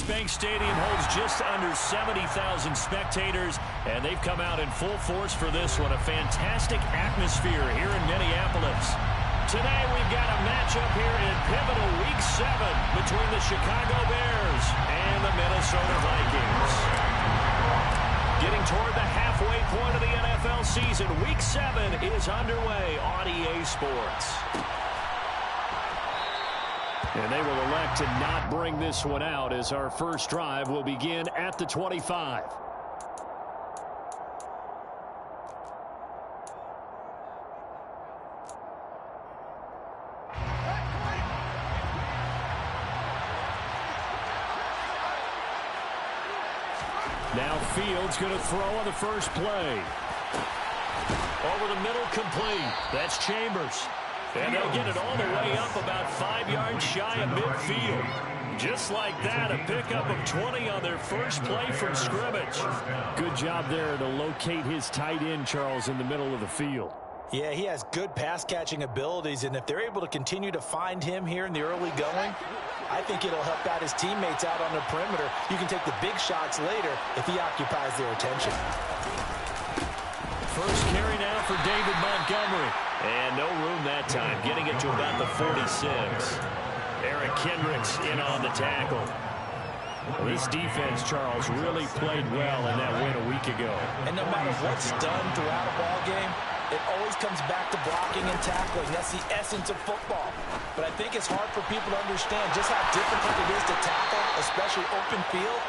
Bank Stadium holds just under 70,000 spectators, and they've come out in full force for this one. A fantastic atmosphere here in Minneapolis. Today we've got a matchup here in pivotal Week 7 between the Chicago Bears and the Minnesota Vikings. Getting toward the halfway point of the NFL season, Week 7 is underway on EA Sports. And they will elect to not bring this one out as our first drive will begin at the 25. Now Fields going to throw on the first play. Over the middle, complete. That's Chambers. And they'll get it all the way up about 5 yards shy of midfield. Just like that, a pickup of 20 on their first play from scrimmage. Good job there to locate his tight end, Charles, in the middle of the field. Yeah, he has good pass-catching abilities, and if they're able to continue to find him here in the early going, I think it'll help out his teammates out on the perimeter. You can take the big shots later if he occupies their attention. First carry now for David Montgomery. And no room that time, getting it to about the 46. Eric Kendricks in on the tackle. Well, this defense, Charles, really played well in that win a week ago. And no matter what's done throughout a ball game, it always comes back to blocking and tackling. That's the essence of football. But I think it's hard for people to understand just how difficult it is to tackle, especially open field.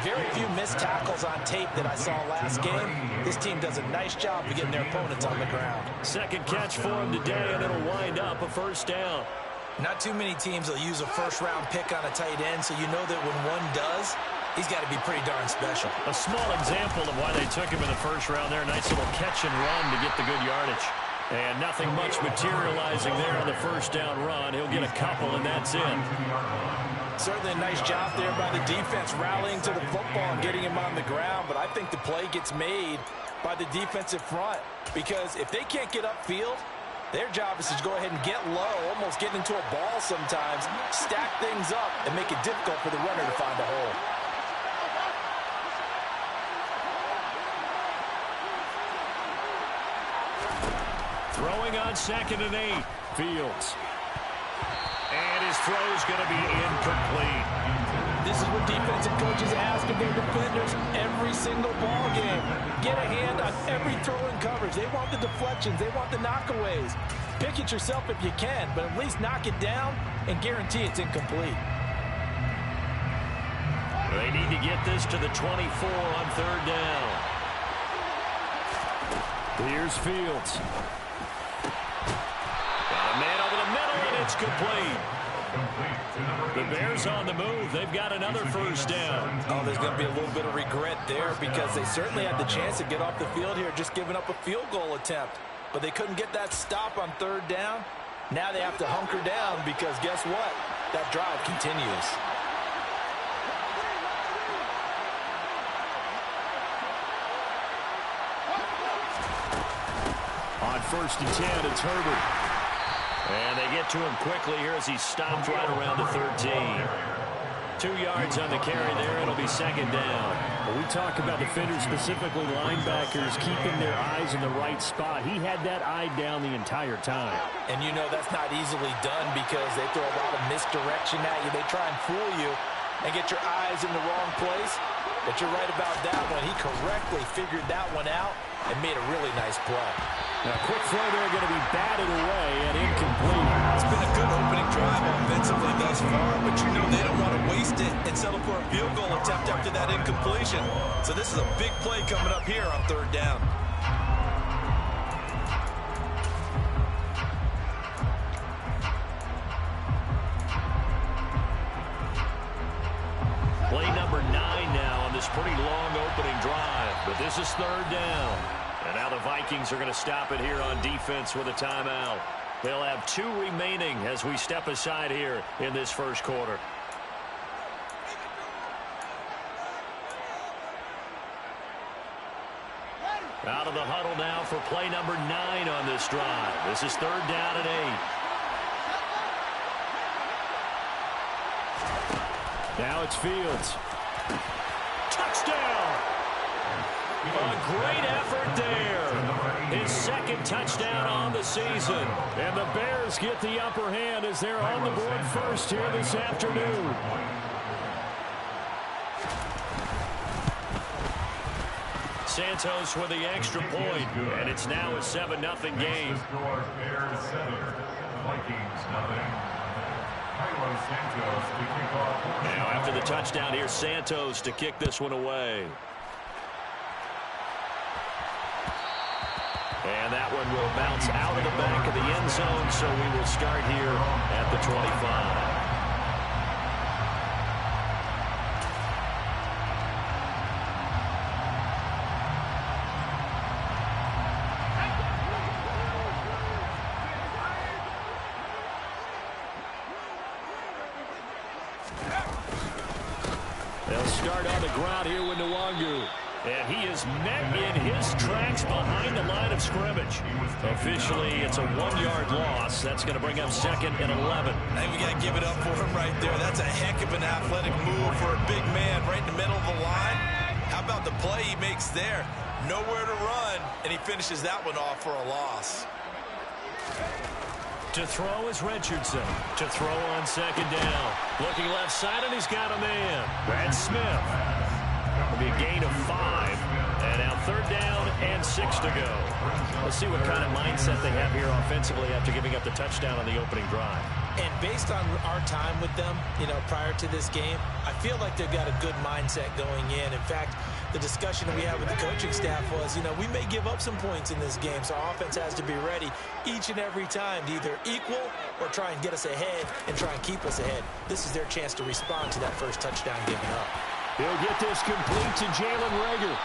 Very few missed tackles on tape that I saw last game. This team does a nice job of getting their opponents on the ground. Second catch for him today, and it'll wind up a first down. Not too many teams will use a first-round pick on a tight end, so you know that when one does, he's got to be pretty darn special. A small example of why they took him in the first round there. Nice little catch and run to get the good yardage. And nothing much materializing there on the first down run. He'll get a couple, and that's it. Certainly a nice job there by the defense rallying to the football and getting him on the ground, but I think the play gets made by the defensive front because if they can't get upfield, their job is to go ahead and get low, almost get into a ball sometimes, stack things up, and make it difficult for the runner to find a hole. Throwing on 2nd and 8, Fields. And his throw's going to be incomplete. This is what defensive coaches ask of their defenders every single ball game. Get a hand on every throw in coverage. They want the deflections. They want the knockaways. Pick it yourself if you can, but at least knock it down and guarantee it's incomplete. They need to get this to the 24 on 3rd down. Here's Fields. Got a man over the middle, and it's complete. The Bears on the move. They've got another first down. Oh, there's going to be a little bit of regret there because they certainly had the chance to get off the field here, just giving up a field goal attempt. But they couldn't get that stop on 3rd down. Now they have to hunker down because guess what? That drive continues. On 1st and 10, it's Herbert. And they get to him quickly here as he stopped right around the 13. 2 yards on the carry there. It'll be 2nd down. Well, we talk about defenders, specifically linebackers, keeping their eyes in the right spot. He had that eye down the entire time. And you know that's not easily done because they throw a lot of misdirection at you. They try and fool you and get your eyes in the wrong place. But you're right about that one. He correctly figured that one out and made a really nice play. Now, quick throw there going to be batted away and incomplete. It's been a good opening drive offensively thus far, but you know they don't want to waste it and settle for a field goal attempt after that incompletion. So this is a big play coming up here on 3rd down. Play number 9 now on this pretty long opening drive. But this is 3rd down. And now the Vikings are going to stop it here on defense with a timeout. They'll have 2 remaining as we step aside here in this first quarter. Out of the huddle now for play number 9 on this drive. This is 3rd down and 8. Now it's Fields. Touchdown! A great effort there. His second touchdown on the season. And the Bears get the upper hand as they're on the board first here this afternoon. Santos with the extra point, and it's now a 7-0 game. Bears 7, Vikings nothing. Now after the touchdown, here's Santos to kick this one away. And that one will bounce out of the back of the end zone, so we will start here at the 25. They'll start on the ground here with Nwangu. And he is met in his tracks behind the line of scrimmage. Officially, it's a 1-yard loss. That's going to bring up 2nd and 11. I think we got to give it up for him right there. That's a heck of an athletic move for a big man right in the middle of the line. How about the play he makes there? Nowhere to run, and he finishes that one off for a loss. To throw is Richardson. To throw on 2nd down. Looking left side, and he's got a man. That's Smith. It'll be a gain of 5. And now 3rd down and 6 to go. Let's see what kind of mindset they have here offensively after giving up the touchdown on the opening drive. And based on our time with them, prior to this game, I feel like they've got a good mindset going in. In fact, the discussion that we had with the coaching staff was, we may give up some points in this game, so our offense has to be ready each and every time to either equal or try and get us ahead and try and keep us ahead. This is their chance to respond to that first touchdown given up. He'll get this complete to Jalen Reagor.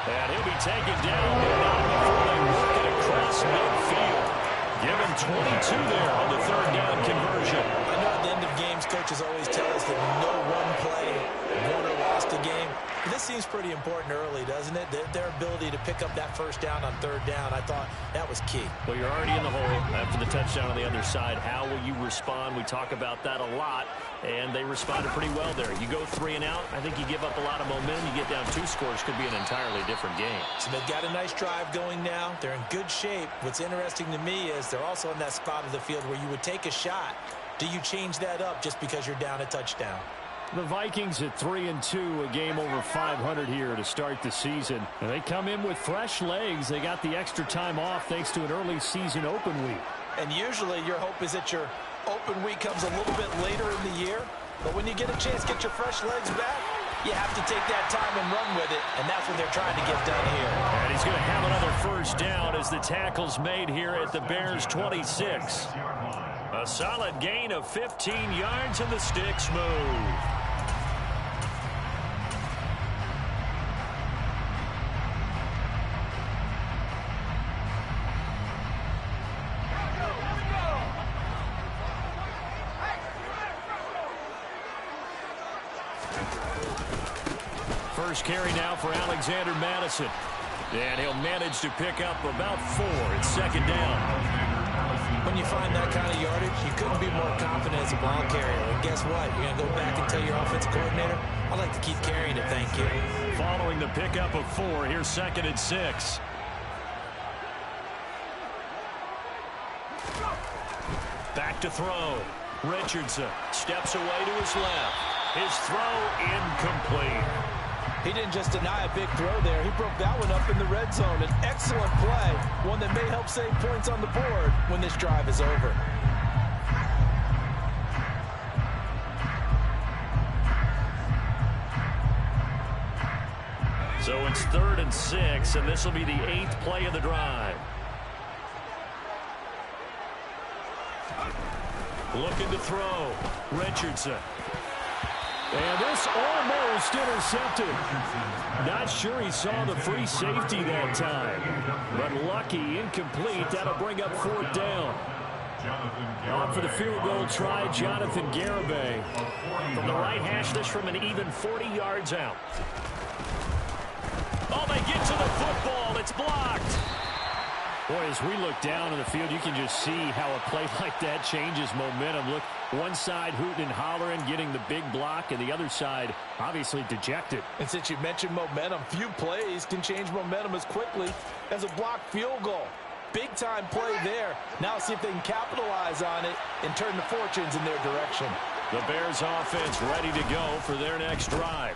And he'll be taken down, but not before they work it across midfield. Give him 22 there on the 3rd down conversion. I know at the end of games, coaches always tell us that no one play won or lost a game. But this seems pretty important early, doesn't it? Their ability to pick up that first down on 3rd down, I thought that was key. Well, you're already in the hole after the touchdown on the other side. How will you respond? We talk about that a lot, and they responded pretty well there. You go 3 and out, I think you give up a lot of momentum. You get down 2 scores, could be an entirely different game. So they've got a nice drive going now. They're in good shape. What's interesting to me is they're also in that spot of the field where you would take a shot. Do you change that up just because you're down a touchdown? The Vikings at 3-2, a game over 500 here to start the season. And they come in with fresh legs. They got the extra time off thanks to an early season open week. And usually your hope is that your open week comes a little bit later in the year. But when you get a chance to get your fresh legs back, you have to take that time and run with it. And that's what they're trying to get done here. And he's going to have another first down as the tackle's made here at the Bears 26. A solid gain of 15 yards, and the sticks move. First carry now for Alexander Madison. And he'll manage to pick up about 4. It's 2nd down. When you find that kind of yardage, you couldn't be more confident as a ball carrier. And guess what? You're going to go back and tell your offensive coordinator, I'd like to keep carrying it, thank you. Following the pickup of 4, here's 2nd and 6. Back to throw. Richardson steps away to his left. His throw incomplete. He didn't just deny a big throw there. He broke that one up in the red zone. An excellent play, one that may help save points on the board when this drive is over. So it's 3rd and 6, and this will be the 8th play of the drive. Looking to throw. Richardson. And this almost intercepted. Not sure he saw the free safety that time. But lucky, incomplete. That'll bring up 4th down. On for the field goal try, Jonathan Garibay. From the right hash, this from an even 40 yards out. Oh, they get to the football. It's blocked. Boy, as we look down on the field, you can just see how a play like that changes momentum. Look, one side hooting and hollering, getting the big block, and the other side obviously dejected. And since you mentioned momentum, few plays can change momentum as quickly as a blocked field goal. Big-time play there. Now see if they can capitalize on it and turn the fortunes in their direction. The Bears offense ready to go for their next drive.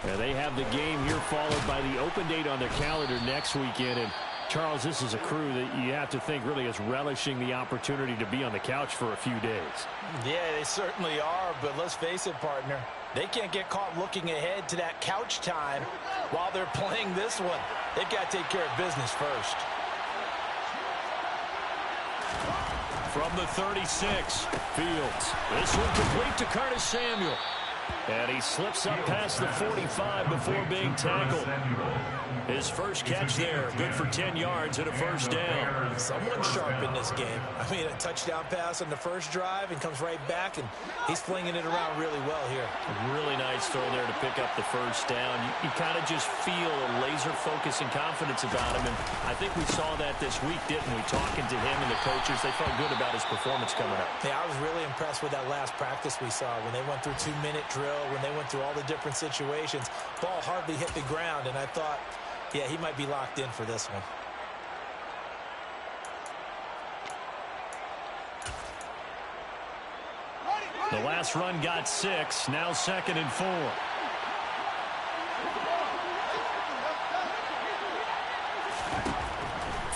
And they have the game here followed by the open date on their calendar next weekend. And Charles, this is a crew that you have to think really is relishing the opportunity to be on the couch for a few days. Yeah, they certainly are, but let's face it, partner. They can't get caught looking ahead to that couch time while they're playing this one. They've got to take care of business first. From the 36, Fields. This one complete to Curtis Samuel. And he slips up past the 45 before being tackled. His first catch there, good for 10 yards and a first down. Someone's sharp in this game. I mean, a touchdown pass on the first drive and comes right back, and he's flinging it around really well here. Really nice throw there to pick up the first down. You kind of just feel a laser focus and confidence about him, and I think we saw that this week, didn't we? Talking to him and the coaches, they felt good about his performance coming up. Yeah, I was really impressed with that last practice we saw when they went through 2-minute drill, when they went through all the different situations. Ball hardly hit the ground, and I thought, yeah, he might be locked in for this one. The last run got 6, now 2nd and 4.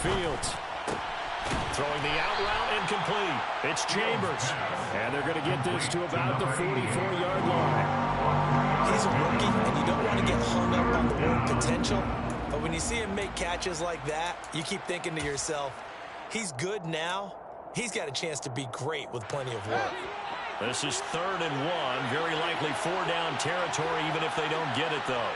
Fields throwing the out route incomplete. It's Chambers. And they're going to get this to about the 44-yard line. He's a rookie, and you don't want to get hung up on the word potential. But when you see him make catches like that, you keep thinking to yourself, he's good now. He's got a chance to be great with plenty of work. This is 3rd and 1. Very likely 4-down territory, even if they don't get it, though.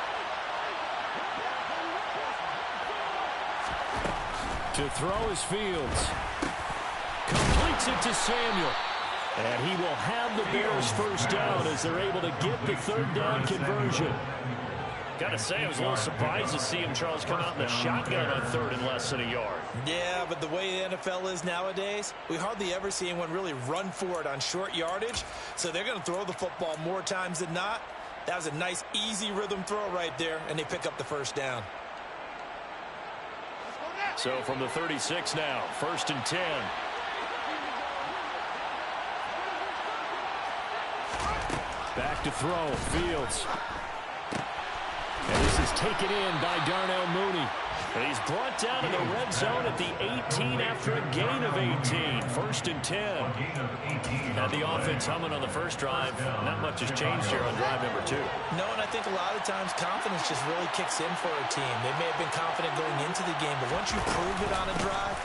To throw is Fields. Completes it to Samuel. And he will have the Bears first down as they're able to get the 3rd down conversion. Got to say, I was a little surprised to see him, Charles, come out in the shotgun on 3rd and less than a yard. Yeah, but the way the NFL is nowadays, we hardly ever see anyone really run for it on short yardage. So they're going to throw the football more times than not. That was a nice, easy rhythm throw right there, and they pick up the first down. So from the 36 now, 1st and 10. Back to throw, Fields. And this is taken in by Darnell Mooney. And he's brought down in the red zone at the 18 after a gain of 18. 1st and 10. Had the offense humming on the first drive. Not much has changed here on drive number 2. No, and I think a lot of times confidence just really kicks in for a team. They may have been confident going into the game, but once you prove it on a drive,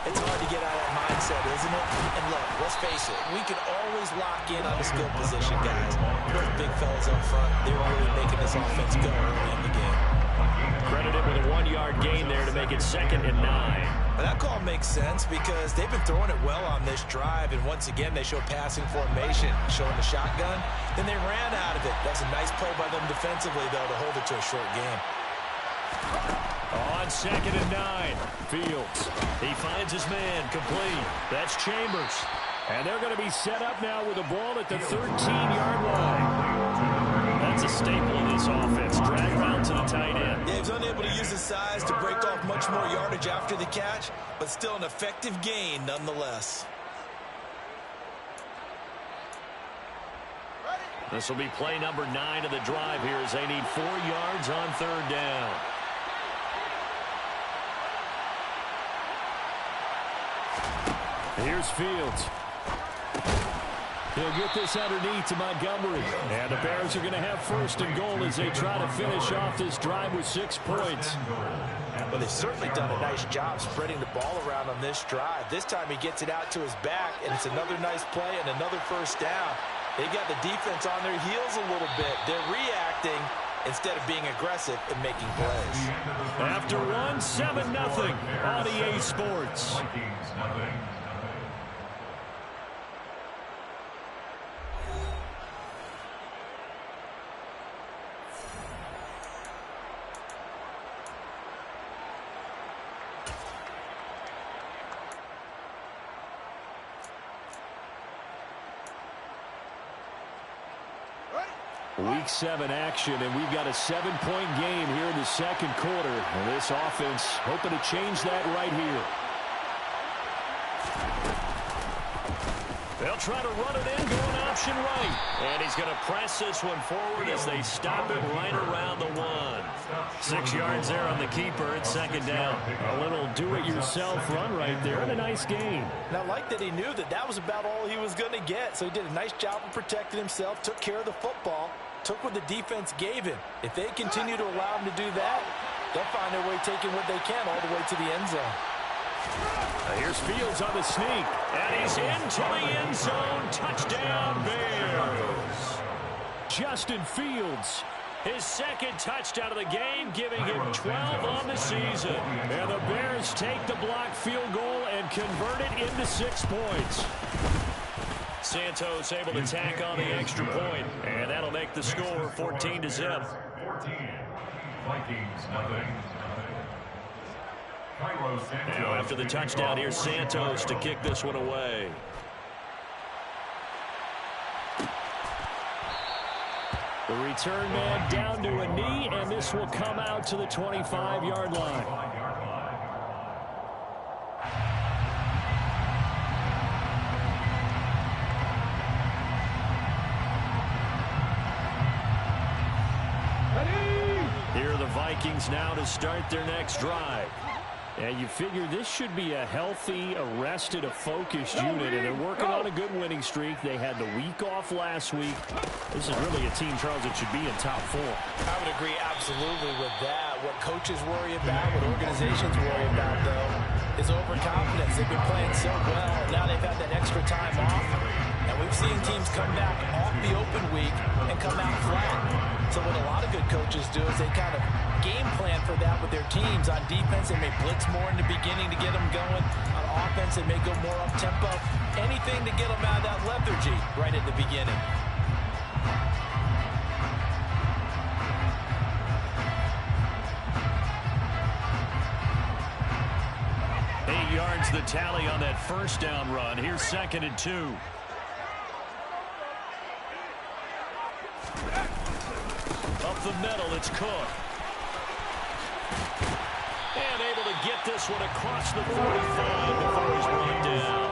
it's hard to get out of that mindset, isn't it? And look, let's face it, we can always lock in on the skill position guys. Those big fellas up front, they're really making this offense go early in the game. Credited with a 1-yard gain there to make it 2nd and 9. But that call makes sense because they've been throwing it well on this drive, and once again, they show passing formation, showing the shotgun. Then they ran out of it. That's a nice play by them defensively, though, to hold it to a short game. On 2nd and 9, Fields. He finds his man, complete. That's Chambers. And they're going to be set up now with the ball at the 13-yard line. That's a staple of this offense. Drag round to the tight end. Yeah, he's unable to use his size to break off much more yardage after the catch, but still an effective gain nonetheless. This will be play number 9 of the drive here as they need 4 yards on 3rd down. Here's Fields. He'll get this underneath to Montgomery. And the Bears are going to have 1st and goal as they try to finish off this drive with 6 points. Well, they've certainly done a nice job spreading the ball around on this drive. This time he gets it out to his back, and it's another nice play and another first down. They got the defense on their heels a little bit. They're reacting instead of being aggressive and making plays. After one, 7-0 on EA Sports. Week 7 action, and we've got a 7-point game here in the second quarter. And this offense hoping to change that right here. They'll try to run it in, going option right. And he's going to press this one forward as they stop it right around the 1. 6 yards there on the keeper. It's second down. A little do-it-yourself run right there, and a nice gain. And I like that he knew that that was about all he was going to get. So he did a nice job of protecting himself, took care of the football, took what the defense gave him. If they continue to allow him to do that, they'll find their way taking what they can all the way to the end zone. Here's Fields on the sneak. And he's into the end zone. Touchdown, Bears. Justin Fields. His second touchdown of the game, giving him 12 on the season. And the Bears take the blocked field goal and convert it into 6 points. Santos able to tack on the extra point, and that'll make the score 14-0. 14. Vikings, nothing. Now after the touchdown, here's Santos to kick this one away. The return man down to a knee, and this will come out to the 25-yard line. Here are the Vikings now to start their next drive. And you figure this should be a healthy, arrested, a focused unit, and they're working on a good winning streak. They had the week off last week. This is really a team, Charles, that should be in top 4. I would agree absolutely with that. What coaches worry about, what organizations worry about, though, is overconfidence. They've been playing so well. Now they've had that extra time off. And we've seen teams come back off the open week and come out flat. So what a lot of good coaches do is they kind of game plan for that with their teams. On defense, they may blitz more in the beginning to get them going. On offense, they may go more up-tempo. Anything to get them out of that lethargy right at the beginning. Yards the tally on that first down run. Here's 2nd and 2. Up the middle, it's Cook. And able to get this one across the 45 before he's brought down.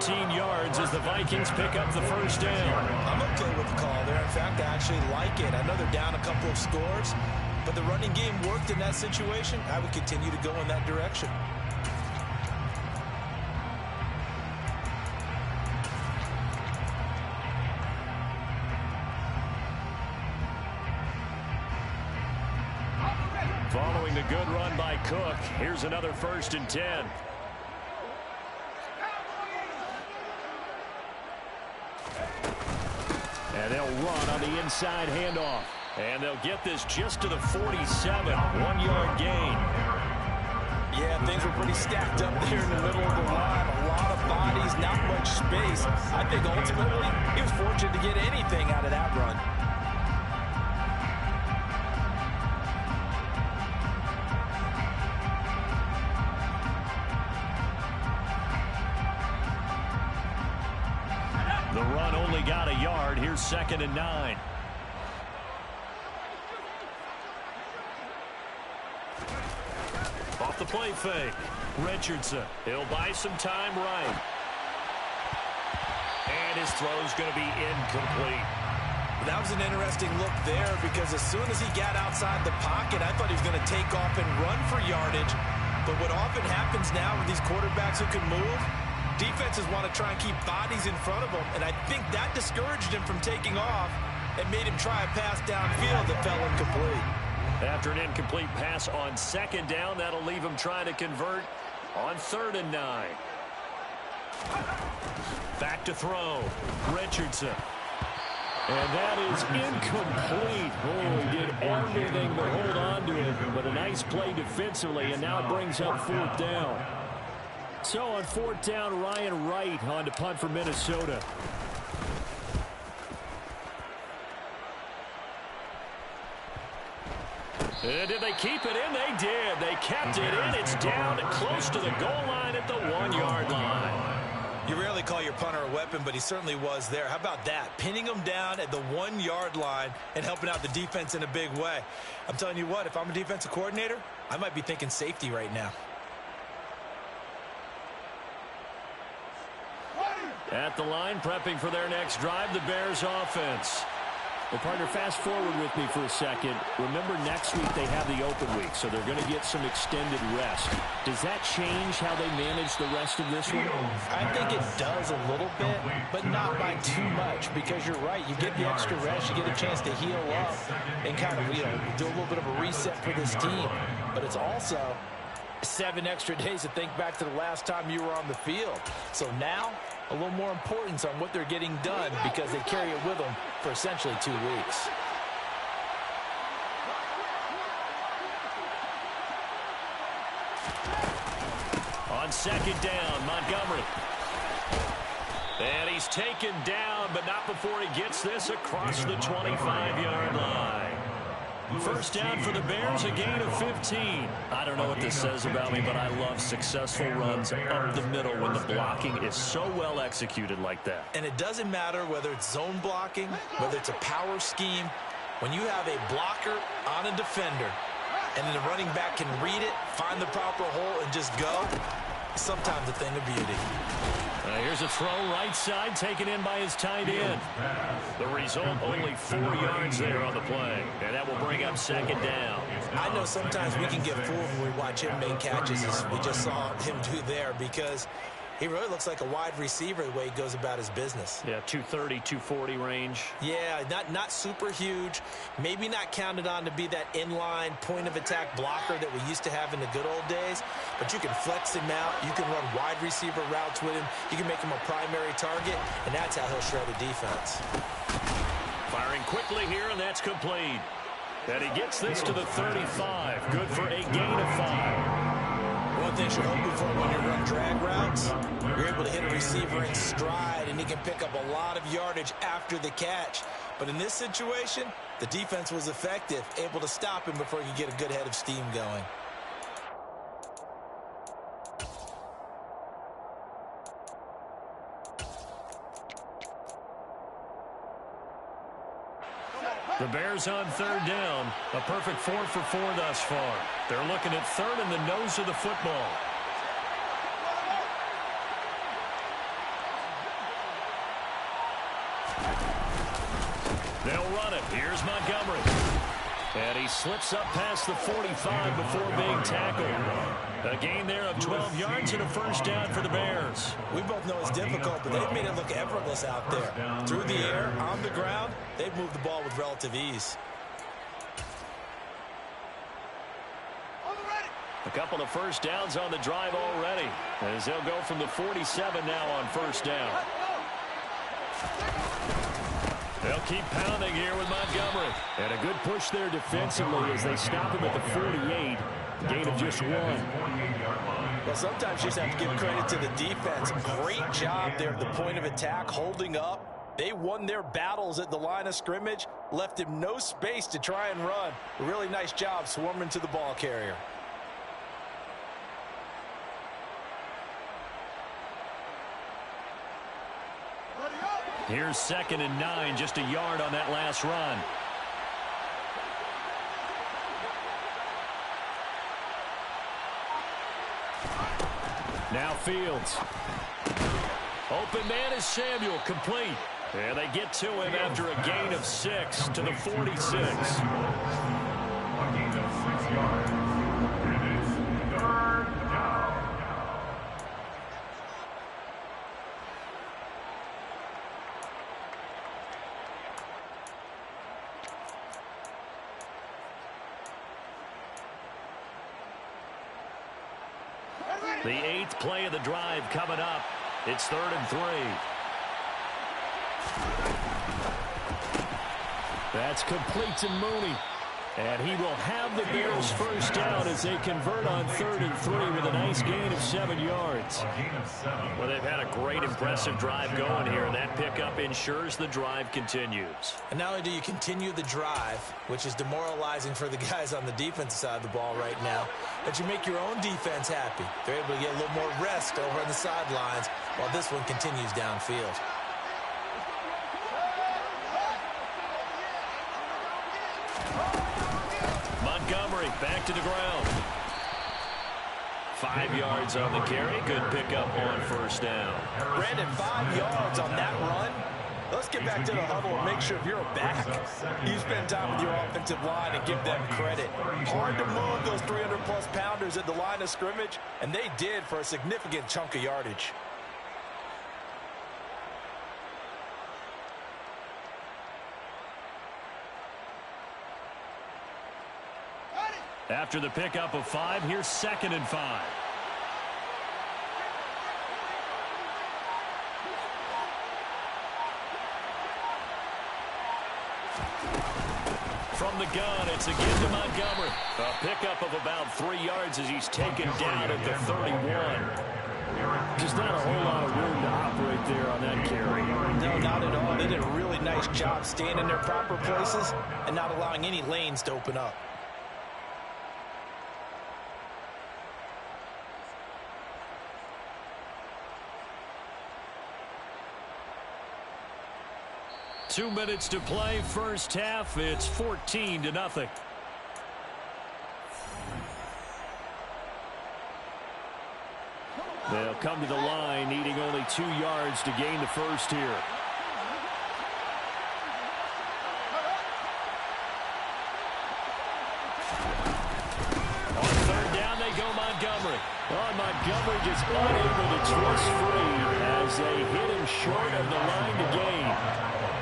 13 yards as the Vikings pick up the first down. I'm okay with the call there. In fact, I actually like it. I know they're down a couple of scores, but the running game worked in that situation. I would continue to go in that direction. Following the good run by Cook, here's another 1st and 10. And they'll run on the inside handoff. And they'll get this just to the 47, 1-yard gain. Yeah, things were pretty stacked up there in the middle of the line. A lot of bodies, not much space. I think ultimately he was fortunate to get anything out of that run. The run only got a yard. Here's 2nd and 9. Off the play fake. Richardson. He'll buy some time right. And his throw's going to be incomplete. That was an interesting look there because as soon as he got outside the pocket, I thought he was going to take off and run for yardage. But what often happens now with these quarterbacks who can move, defenses want to try and keep bodies in front of them, and I think that discouraged him from taking off and made him try a pass downfield that fell incomplete. After an incomplete pass on 2nd down, that'll leave him trying to convert on 3rd and 9. Back to throw. Richardson. And that is incomplete. Oh, he did everything to hold on to it, but a nice play defensively, and now it brings up 4th down. So on 4th down, Ryan Wright on to punt for Minnesota. And did they keep it in? They did. They kept it in. It's down close to the goal line at the 1-yard line. You rarely call your punter a weapon, but he certainly was there. How about that? Pinning him down at the 1-yard line and helping out the defense in a big way. I'm telling you what, if I'm a defensive coordinator, I might be thinking safety right now. At the line, prepping for their next drive, the Bears offense. Well, partner, fast forward with me for a second. Remember, next week they have the open week, so they're going to get some extended rest. Does that change how they manage the rest of this one? I think it does a little bit, but not by too much, because you're right. You get the extra rest, you get a chance to heal up and kind of, do a little bit of a reset for this team. But it's also 7 extra days to think back to the last time you were on the field. So now, a little more importance on what they're getting done because they carry it with them for essentially 2 weeks. On second down, Montgomery. And he's taken down, but not before he gets this across the 25-yard line. First down for the Bears, a gain of 15. I don't know what this says about me, but I love successful runs up the middle when the blocking is so well executed like that. And it doesn't matter whether it's zone blocking, whether it's a power scheme. When you have a blocker on a defender, and then the running back can read it, find the proper hole, and just go, sometimes a thing of beauty. Here's a throw right side, taken in by his tight end. The result, only 4 yards there on the play. And that will bring up second down. I know sometimes we can get fooled when we watch him make catches, as we just saw him do there, because he really looks like a wide receiver the way he goes about his business. Yeah, 230, 240 range. Yeah, not super huge. Maybe not counted on to be that inline point-of-attack blocker that we used to have in the good old days. But you can flex him out. You can run wide receiver routes with him. You can make him a primary target, and that's how he'll shred a defense. Firing quickly here, and that's complete. And he gets this to the 35. Good for a gain of 5. One thing you're hoping for when you run drag routes, you're able to hit a receiver in stride, and he can pick up a lot of yardage after the catch. But in this situation, the defense was effective, able to stop him before he could get a good head of steam going. The Bears on third down. A perfect 4 for 4 thus far. They're looking at third in the nose of the football. They'll run it. Here's Montgomery. And he slips up past the 45 before being tackled. A gain there of 12 yards and a first down for the Bears. We both know it's difficult, but they've made it look effortless out there. Through the air, on the ground, they've moved the ball with relative ease. A couple of first downs on the drive already, as they'll go from the 47 now on first down. They'll keep pounding here with Montgomery. And a good push there defensively as they stop him at the 48. Gain of just 1. Well, sometimes you just have to give credit to the defense. Great job there at the point of attack, holding up. They won their battles at the line of scrimmage, left him no space to try and run. A really nice job swarming to the ball carrier. Here's 2nd and 9, just a yard on that last run. Now Fields. Open man is Samuel, complete. And they get to him after a gain of 6 to the 46. A gain of 6 yards. It is third down. The 8th play of the drive coming up. It's 3rd and 3. That's complete to Mooney. And he will have the Bears first down as they convert on 3rd and 3 with a nice gain of 7 yards. Well, they've had a great, impressive drive going here, and that pickup ensures the drive continues. And not only do you continue the drive, which is demoralizing for the guys on the defensive side of the ball right now, that you make your own defense happy. They're able to get a little more rest over on the sidelines while this one continues downfield. Montgomery back to the ground. 5 yards on the carry. Good pickup on first down. Brandon, 5 yards on that run. Let's get back to the huddle and make sure if you're a back, you spend time with your offensive line and give them credit. Hard to move those 300-plus pounders at the line of scrimmage, and they did for a significant chunk of yardage. After the pickup of 5, here's 2nd and 5. From the gun, it's again to Montgomery. A pickup of about 3 yards as he's taken down at the 31. Just not a whole lot of room to operate there on that carry. No, not at all. They did a really nice job staying in their proper places and not allowing any lanes to open up. Two minutes to play, first half. It's 14-0. They'll come to the line, needing only 2 yards to gain the first here. On 3rd down, they go Montgomery. Montgomery just unable to twist free as they hit him short of the line to gain.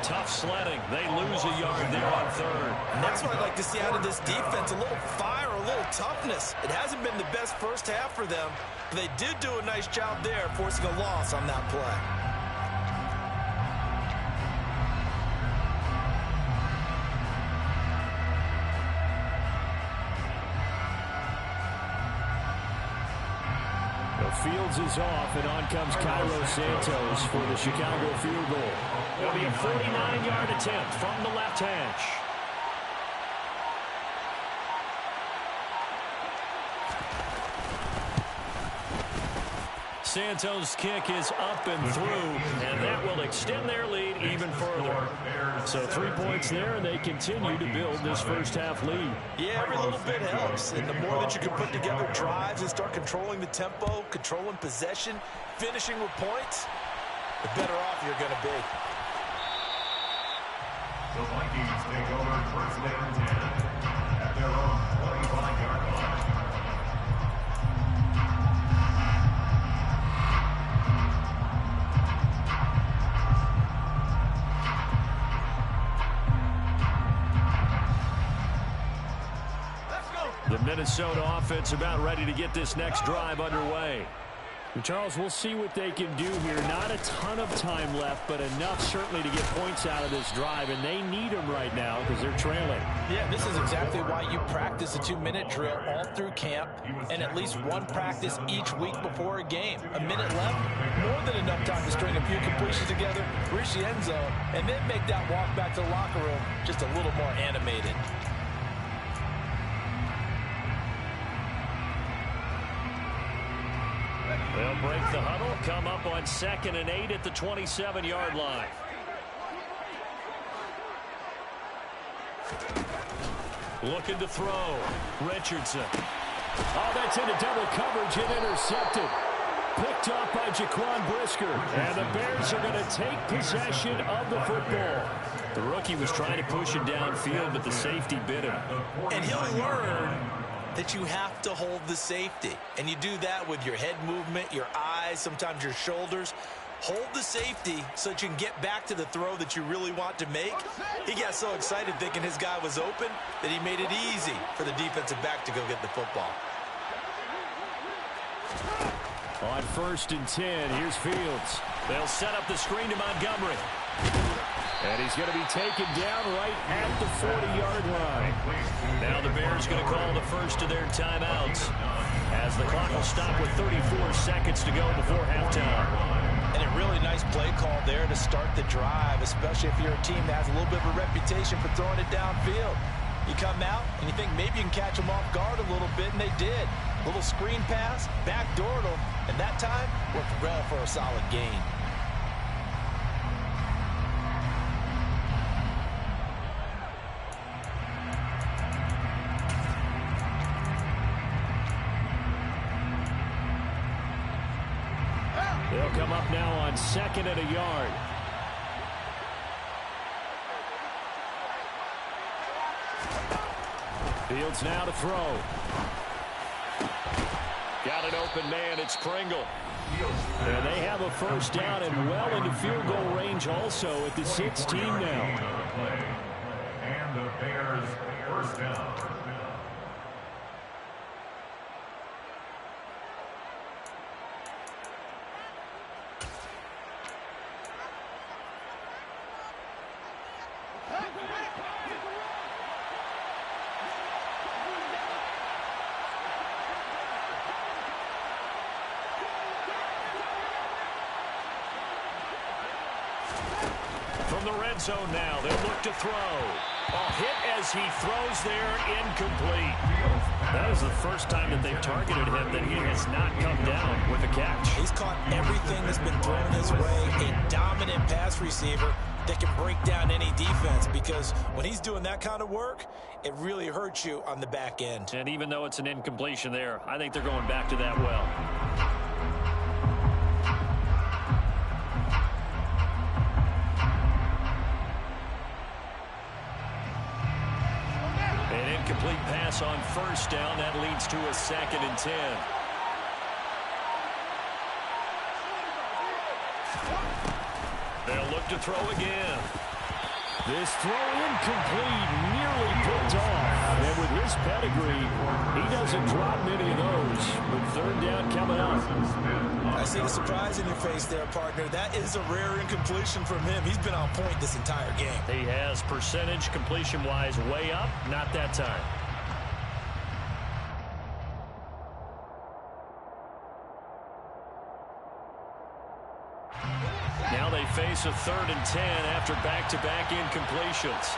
Tough sledding. They lose a yard there on 3rd. And that's what I'd like to see out of this defense, a little fire, a little toughness. It hasn't been the best first half for them, but they did do a nice job there, forcing a loss on that play. Fields is off, and on comes Cairo Santos for the Chicago field goal. It'll be a 49-yard attempt from the left hash. Santos' kick is up and through, and that will extend their lead even further. So 3 points there, and they continue to build this first half lead. Yeah, every little bit helps, and the more that you can put together drives and start controlling the tempo, controlling possession, finishing with points, the better off you're going to be. The Vikings take over 1st and 10 at their own 25-yard line. The Minnesota offense about ready to get this next drive underway. And Charles, we'll see what they can do here. Not a ton of time left, but enough certainly to get points out of this drive, and they need them right now because they're trailing. Yeah, this is exactly why you practice a 2-minute drill all through camp and at least one practice each week before a game. A minute left, more than enough time to string a few completions together, reach the end zone, and then make that walk back to the locker room just a little more animated. They'll break the huddle, come up on 2nd and 8 at the 27-yard line. Looking to throw. Richardson. Oh, that's into double coverage and intercepted. Picked off by Jaquan Brisker. And the Bears are going to take possession of the football. The rookie was trying to push it downfield, but the safety bit him. And he'll learn that you have to hold the safety. And you do that with your head movement, your eyes, sometimes your shoulders. Hold the safety so that you can get back to the throw that you really want to make. He got so excited thinking his guy was open that he made it easy for the defensive back to go get the football. On 1st and 10, here's Fields. They'll set up the screen to Montgomery. And he's going to be taken down right at the 40-yard line. Now the Bears going to call the first of their timeouts as the clock will stop with 34 seconds to go before halftime. And a really nice play call there to start the drive, especially if you're a team that has a little bit of a reputation for throwing it downfield. You come out and you think maybe you can catch them off guard a little bit, and they did. Little screen pass, backdoored him, and that time worked well for a solid gain. They'll come up now on 2nd and a yard. Fields now to throw. Got an open man. It's Pringle. And they have a first down and well into field goal range also at the 16 now. And the Bears first down. From the red zone now, they'll look to throw. A hit as he throws there, incomplete. That is the first time that they've targeted him that he has not come down with a catch. He's caught everything that's been thrown his way. A dominant pass receiver that can break down any defense, because when he's doing that kind of work, it really hurts you on the back end. And even though it's an incompletion there, I think they're going back to that well. Incomplete pass on first down. That leads to a 2nd and 10. They'll look to throw again. This throw incomplete, nearly picked off. And with his pedigree, he doesn't drop many of those. But 3rd down coming up. I see the surprise in your face there, partner. That is a rare incompletion from him. He's been on point this entire game. He has percentage completion-wise way up. Not that time. Now they face a 3rd and 10 after back-to-back incompletions.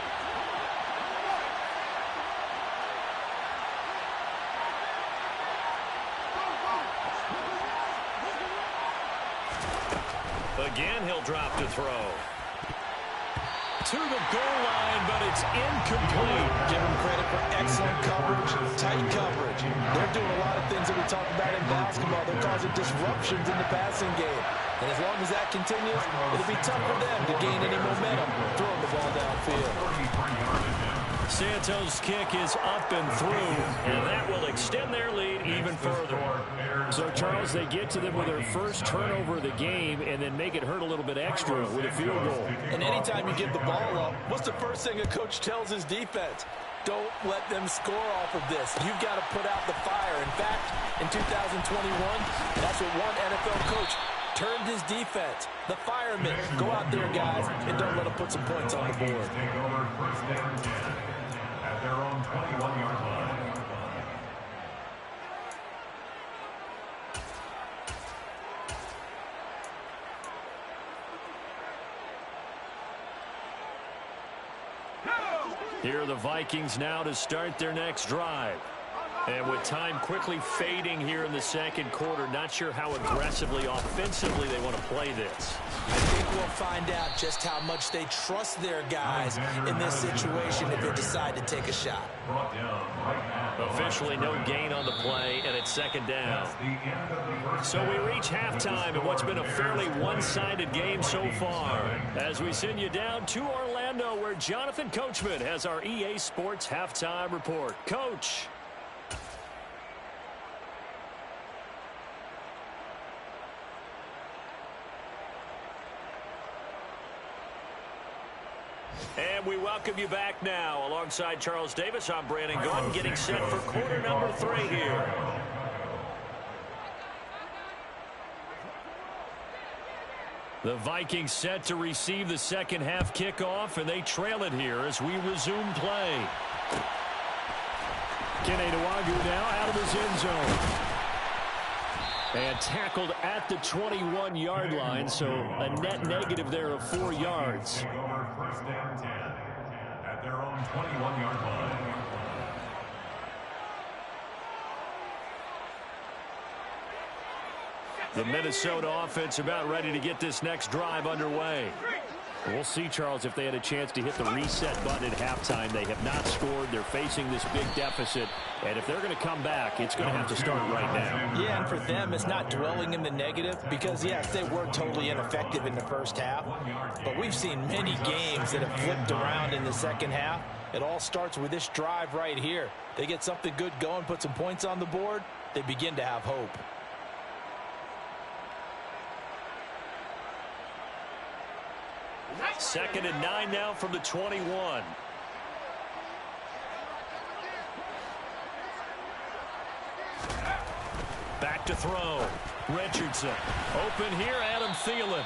Again, he'll drop to throw. To the goal line, but it's incomplete. Give him credit for excellent coverage, tight coverage. They're doing a lot of things that we talk about in basketball. They're causing disruptions in the passing game. And as long as that continues, it'll be tough for them to gain any momentum throwing the ball downfield. Santos' kick is up and through, and that will extend their lead even further. So, Charles, they get to them with their first turnover of the game and then make it hurt a little bit extra with a field goal. And anytime you give the ball up, what's the first thing a coach tells his defense? Don't let them score off of this. You've got to put out the fire. In fact, in 2021, that's what one NFL coach turned his defense. The firemen. Go out there, guys, and don't let them put some points on the board. Take over first down 10 at their own 21-yard line. Here are the Vikings now to start their next drive. And with time quickly fading here in the 2nd quarter, not sure how aggressively, offensively they want to play this. I think we'll find out just how much they trust their guys in this situation if they decide to take a shot. Officially no gain on the play, and it's 2nd down. So we reach halftime in what's been a fairly one-sided game so far. As we send you down to Orlando, where Jonathan Coachman has our EA Sports Halftime Report. Coach. And we welcome you back now. Alongside Charles Davis, I'm Brandon Gordon, getting set for quarter number 3 here. The Vikings set to receive the second half kickoff, and they trail it here as we resume play. Kenny Nwagu now out of his end zone. And tackled at the 21-yard line, so a net negative there of 4 yards. Take over first down 10 at their own 21-yard line. The Minnesota offense about ready to get this next drive underway. We'll see, Charles, if they had a chance to hit the reset button at halftime. They have not scored. They're facing this big deficit. And if they're going to come back, it's going to have to start right now. Yeah, and for them, it's not dwelling in the negative because, yes, they were totally ineffective in the first half. But we've seen many games that have flipped around in the second half. It all starts with this drive right here. They get something good going, put some points on the board, they begin to have hope. Second and 9 now from the 21. Back to throw. Richardson. Open here, Adam Thielen.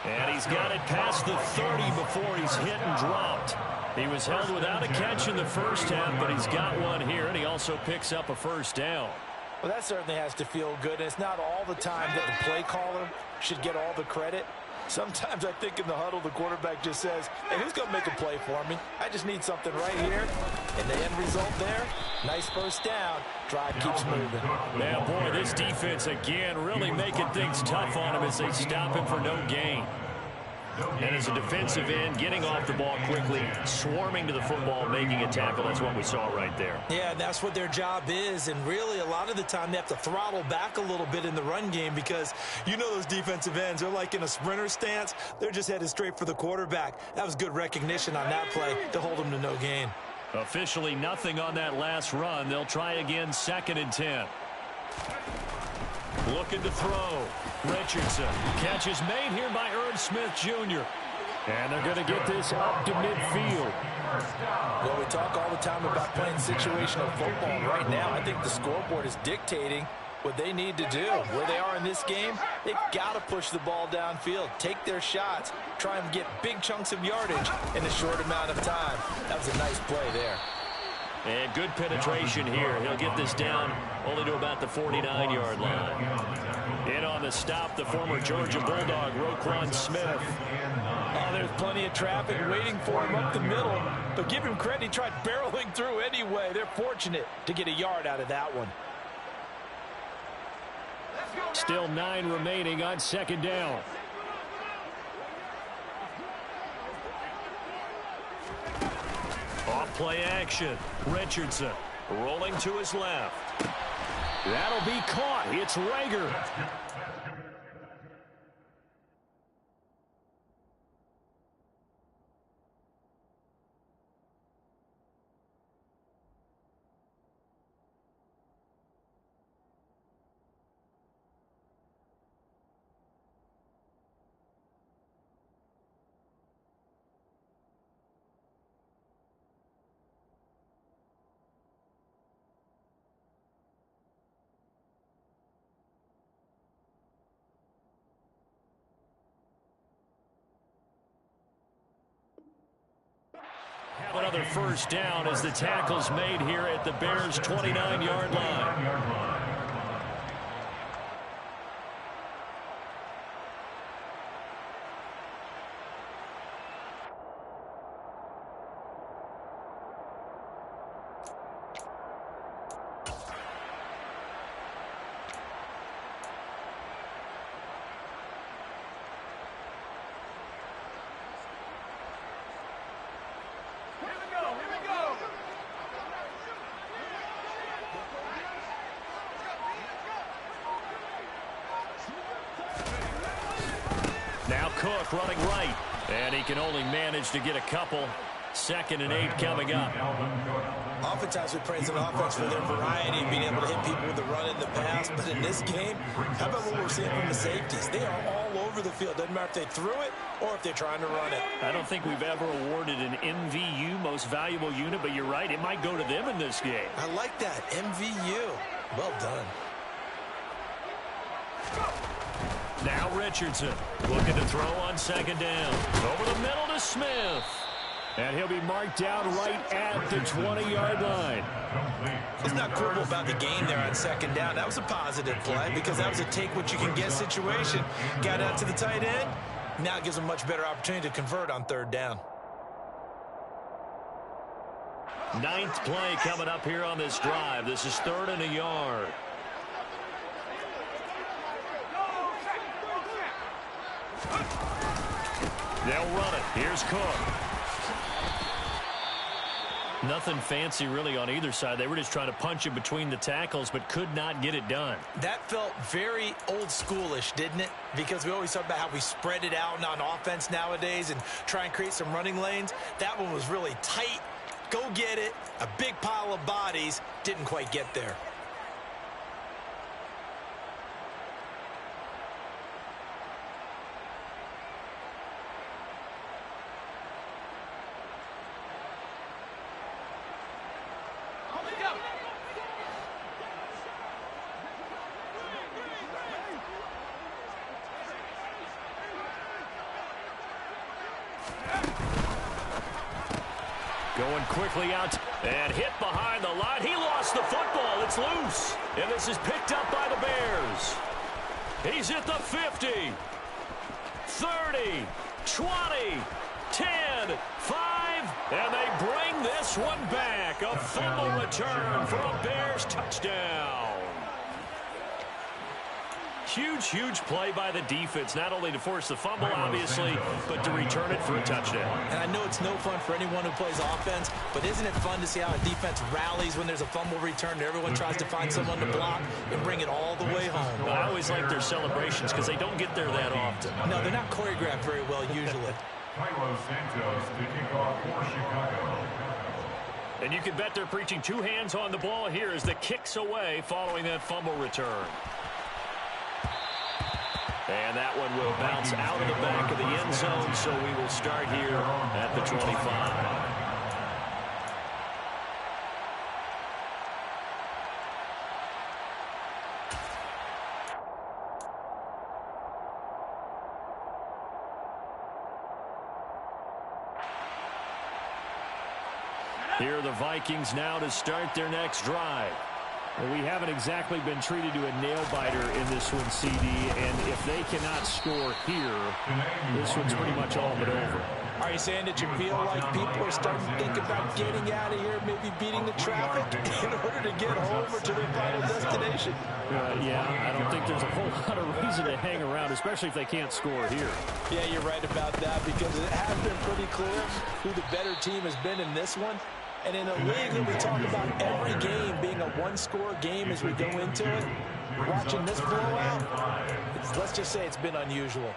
And he's got it past the 30 before he's hit and dropped. He was held without a catch in the first half, but he's got one here, and he also picks up a first down. Well, that certainly has to feel good. And it's not all the time that the play caller should get all the credit. Sometimes I think in the huddle, the quarterback just says, hey, who's going to make a play for me? I just need something right here. And the end result there, nice first down. Drive keeps moving. Now, boy, this defense again really making things tough on him as they stop him for no gain. And as a defensive end, getting off the ball quickly, swarming to the football, making a tackle. That's what we saw right there. Yeah, that's what their job is. And really, a lot of the time, they have to throttle back a little bit in the run game because you know those defensive ends, they're like in a sprinter stance. They're just headed straight for the quarterback. That was good recognition on that play to hold them to no gain. Officially nothing on that last run. They'll try again, 2nd and 10. Looking to throw. Richardson. Catch is made here by Irv Smith Jr. And they're going to get this up to midfield. Well, we talk all the time about playing situational football. Right now, I think the scoreboard is dictating what they need to do. Where they are in this game, they've got to push the ball downfield, take their shots, try and get big chunks of yardage in a short amount of time. That was a nice play there. And good penetration here. He'll get this down only to about the 49-yard line. In on the stop, the former Georgia Bulldog, Roquan Smith. Oh, there's plenty of traffic waiting for him up the middle. But give him credit, he tried barreling through anyway. They're fortunate to get a yard out of that one. Still 9 remaining on 2nd down. Off play action. Richardson rolling to his left. That'll be caught. It's Rager. Another first down as the tackle's made here at the Bears' 29-yard line. Now Cook running right, and he can only manage to get a couple. 2nd and 8 coming up. Oftentimes we praise an offense for their variety and being able to hit people with the run in the pass. But in this game, how about what we're seeing from the safeties? They are all over the field. Doesn't matter if they threw it or if they're trying to run it. I don't think we've ever awarded an MVU, most valuable unit, but you're right. It might go to them in this game. I like that. MVU. Well done. Now Richardson looking to throw on 2nd down. Over the middle to Smith. And he'll be marked down right at the 20-yard line. It's not cool about the gain there on 2nd down. That was a positive play because that was a take-what-you-can-get situation. Got out to the tight end. Now it gives them a much better opportunity to convert on 3rd down. 9th play coming up here on this drive. This is 3rd and a yard. They'll run it. Here's Cook. Nothing fancy really on either side. They were just trying to punch it between the tackles, but could not get it done. That felt very old schoolish, didn't it? Because we always talk about how we spread it out on offense nowadays and try and create some running lanes. That one was really tight. Go get it. A big pile of bodies. Didn't quite get there. Going quickly out and hit behind the line. He lost the football. It's loose. And this is picked up by the Bears. He's at the 50, 30, 20, 10, 5, and they bring this one back. A fumble return for a Bears touchdown. Huge, huge play by the defense, not only to force the fumble, obviously, but to return it for a touchdown. And I know it's no fun for anyone who plays offense, but isn't it fun to see how a defense rallies when there's a fumble return and everyone tries to find someone to block and bring it all the way home? I always like their celebrations because they don't get there that often. No, they're not choreographed very well usually. Carlos Santos to kick off for Chicago. And you can bet they're preaching two hands on the ball here as the kick's away following that fumble return. And that one will bounce out of the back of the end zone, so we will start here at the 25. Here are the Vikings now to start their next drive. Well, we haven't exactly been treated to a nail-biter in this one, CD, and if they cannot score here, this one's pretty much all but over. Are you saying that you feel like people are starting to think about getting out of here, maybe beating the traffic in order to get home or to their final destination? Yeah, I don't think there's a whole lot of reason to hang around, especially if they can't score here. Yeah, you're right about that because it has been pretty clear who the better team has been in this one. And in a league that we talk about every game being a one-score game as we go into it, watching this blowout, let's just say it's been unusual.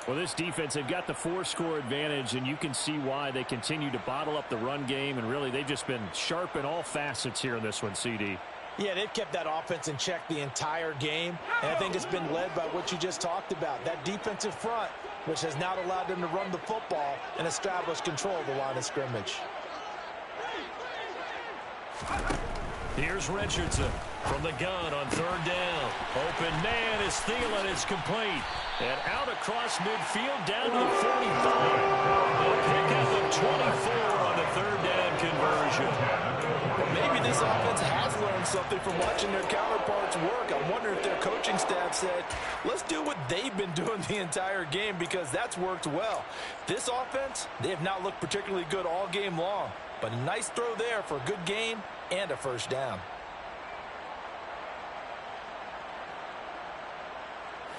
Well, this defense, they've got the 4-score advantage, and you can see why they continue to bottle up the run game, and really they've just been sharp in all facets here in this one, CD. Yeah, they've kept that offense in check the entire game, and I think it's been led by what you just talked about, that defensive front, which has now allowed them to run the football and establish control of the line of scrimmage. Here's Richardson from the gun on third down. Open man is Thielen. It's complete. And out across midfield down to the 45. A pickup of 24 on the third down conversion. Maybe this offense has learned something from watching their counterparts work. I wonder if their coaching staff said, let's do what they've been doing the entire game because that's worked well. This offense, they have not looked particularly good all game long. But a nice throw there for a good gain and a first down.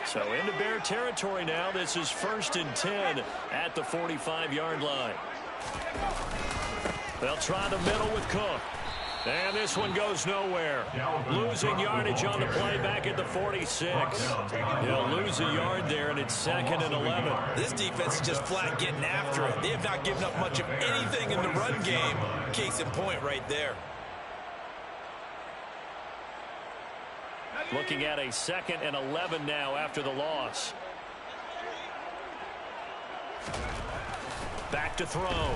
So into Bear territory now. This is 1st and 10 at the 45-yard line. They'll try the middle with Cook. And this one goes nowhere. Losing yardage on the play back at the 46. He'll lose a yard there, and it's 2nd and 11. This defense is just flat getting after it. They have not given up much of anything in the run game. Case in point right there. Looking at a 2nd and 11 now after the loss. Back to throw.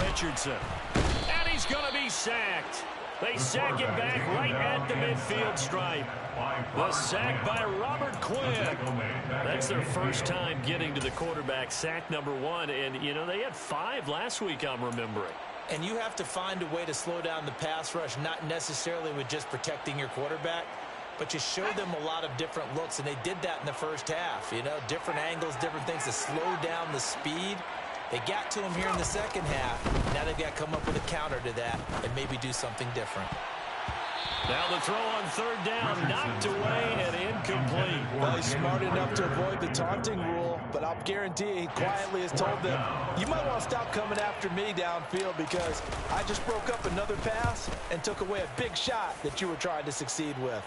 Richardson. And he's going to be sacked. They sack it back right at the midfield stripe. The sack by Robert Quinn. That's their first time getting to the quarterback, sack number 1. And, you know, they had 5 last week, I'm remembering. And you have to find a way to slow down the pass rush, not necessarily with just protecting your quarterback, but you show them a lot of different looks, and they did that in the first half. You know, different angles, different things to slow down the speed. They got to him here in the second half. Now they've got to come up with a counter to that and maybe do something different. Now the throw on third down, knocked away and incomplete. clean. Well, he's smart enough to avoid the taunting rule, but I'll guarantee he quietly has told them, you might want to stop coming after me downfield because I just broke up another pass and took away a big shot that you were trying to succeed with.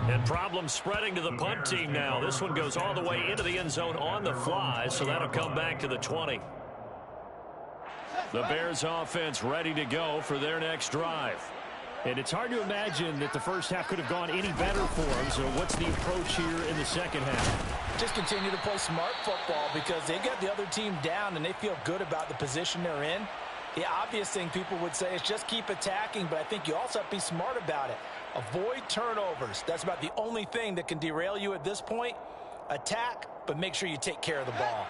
And problems spreading to the punt team now. This one goes all the way into the end zone on the fly, so that'll come back to the 20. The Bears offense ready to go for their next drive. And it's hard to imagine that the first half could have gone any better for them. So what's the approach here in the second half? Just continue to play smart football because they got the other team down and they feel good about the position they're in. The obvious thing people would say is just keep attacking, but I think you also have to be smart about it. Avoid turnovers. That's about the only thing that can derail you at this point. Attack, but make sure you take care of the ball.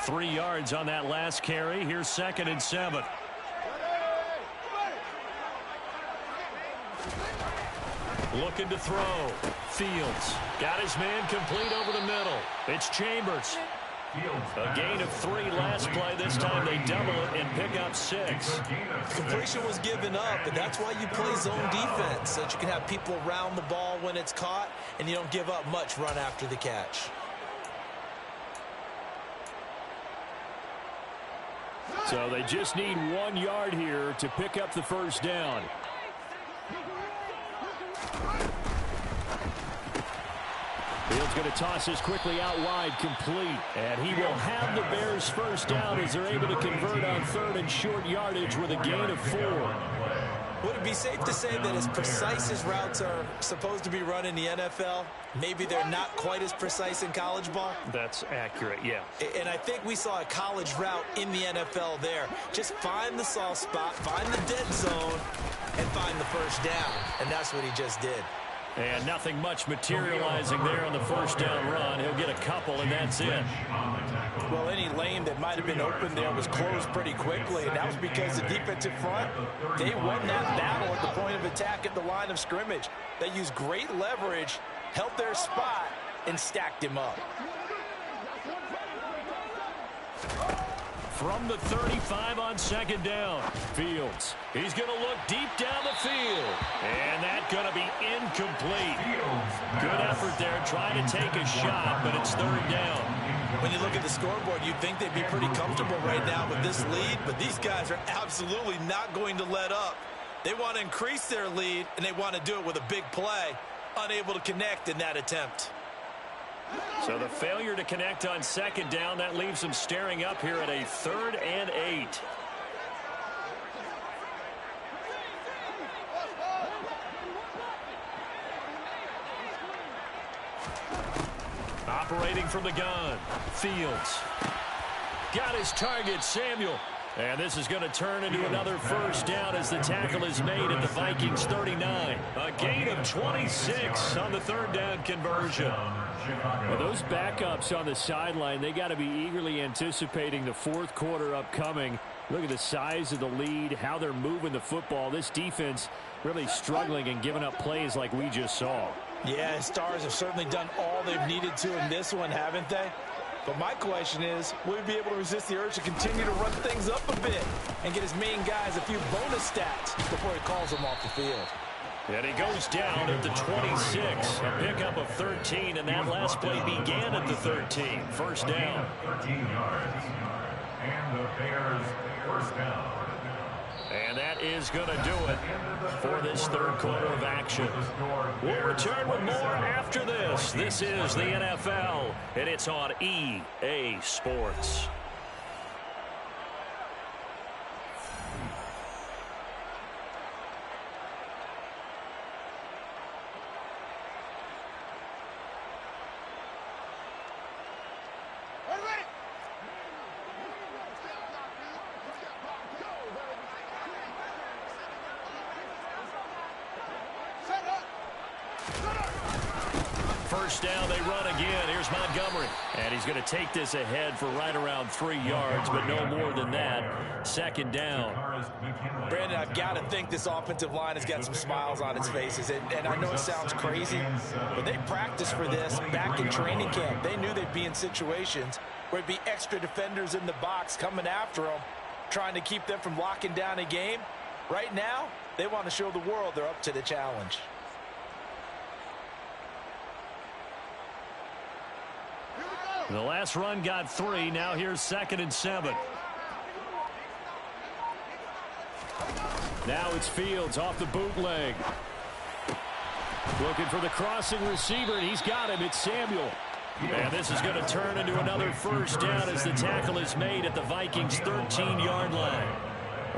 3 yards on that last carry. Here's 2nd and 7. Looking to throw. Fields got his man complete over the middle. It's Chambers. A gain of 3 last play. This time they double it and pick up 6. Completion was given up, but that's why you play zone defense, so that you can have people around the ball when it's caught, and you don't give up much run after the catch. So they just need 1 yard here to pick up the first down. Fields going to toss this quickly out wide, complete. And he will have the Bears first down as they're able to convert on 3rd and short yardage with a gain of 4. Would it be safe to say that as precise as routes are supposed to be run in the NFL, maybe they're not quite as precise in college ball? That's accurate, yeah. And I think we saw a college route in the NFL there. Just find the soft spot, find the dead zone, and find the first down. And that's what he just did. And nothing much materializing there on the first down run. He'll get a couple, and that's it. Well, any lane that might have been open there was closed pretty quickly, and that was because the defensive front, they won that battle at the point of attack at the line of scrimmage. They used great leverage, held their spot, and stacked him up. From the 35 on 2nd down. Fields. He's going to look deep down the field. And that's going to be incomplete. Good effort there trying to take a shot, but it's 3rd down. When you look at the scoreboard, you'd think they'd be pretty comfortable right now with this lead, but these guys are absolutely not going to let up. They want to increase their lead, and they want to do it with a big play. Unable to connect in that attempt. So the failure to connect on 2nd down, that leaves them staring up here at a 3rd and 8. Operating from the gun. Fields. Got his target, Samuel. And this is going to turn into another first down as the tackle is made at the Vikings 39. A gain of 26 on the 3rd down conversion. Well, those backups on the sideline, they got to be eagerly anticipating the 4th quarter upcoming. Look at the size of the lead, how they're moving the football. This defense really struggling and giving up plays like we just saw. Yeah, Stars have certainly done all they've needed to in this one, haven't they? But my question is, will he be able to resist the urge to continue to run things up a bit and get his main guys a few bonus stats before he calls them off the field? And he goes down at the 26. A pickup of 13, and that last play began at the 13. First down. 13 yards. And the Bears first down. And that is going to do it for this 3rd quarter of action. We'll return with more after this. This is the NFL, and it's on EA Sports. First down, they run again. Here's Montgomery. And he's going to take this ahead for right around 3 yards, but no more than that. 2nd down. Brandon, I've got to think this offensive line has got some smiles on its faces. And I know it sounds crazy, but they practiced for this back in training camp. They knew they'd be in situations where it'd be extra defenders in the box coming after them, trying to keep them from locking down a game. Right now, they want to show the world they're up to the challenge. The last run got 3. Now here's 2nd and 7. Now it's Fields off the bootleg. Looking for the crossing receiver, and he's got him. It's Samuel. And this is going to turn into another first down as the tackle is made at the Vikings' 13-yard line.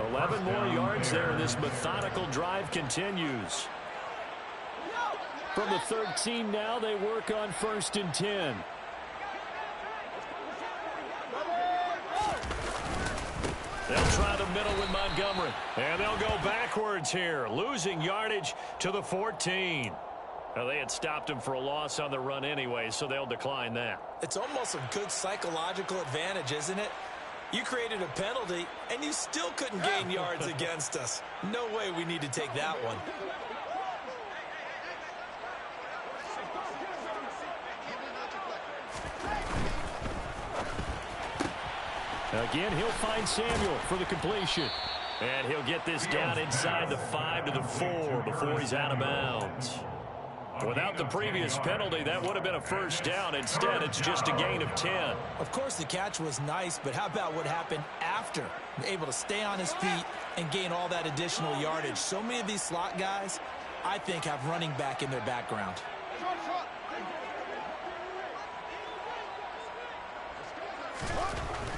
11 more yards there, and this methodical drive continues. From the 13 now, they work on 1st and 10. They'll try the middle with Montgomery. And they'll go backwards here, losing yardage to the 14. Well, they had stopped him for a loss on the run anyway, so they'll decline that. It's almost a good psychological advantage, isn't it? You created a penalty, and you still couldn't gain yards against us. No way we need to take that one. Again, he'll find Samuel for the completion. And he'll get this down inside the 5 to the 4 before he's out of bounds. Without the previous penalty, that would have been a first down. Instead, it's just a gain of 10. Of course, the catch was nice, but how about what happened after? Able to stay on his feet and gain all that additional yardage. So many of these slot guys, I think, have running back in their background.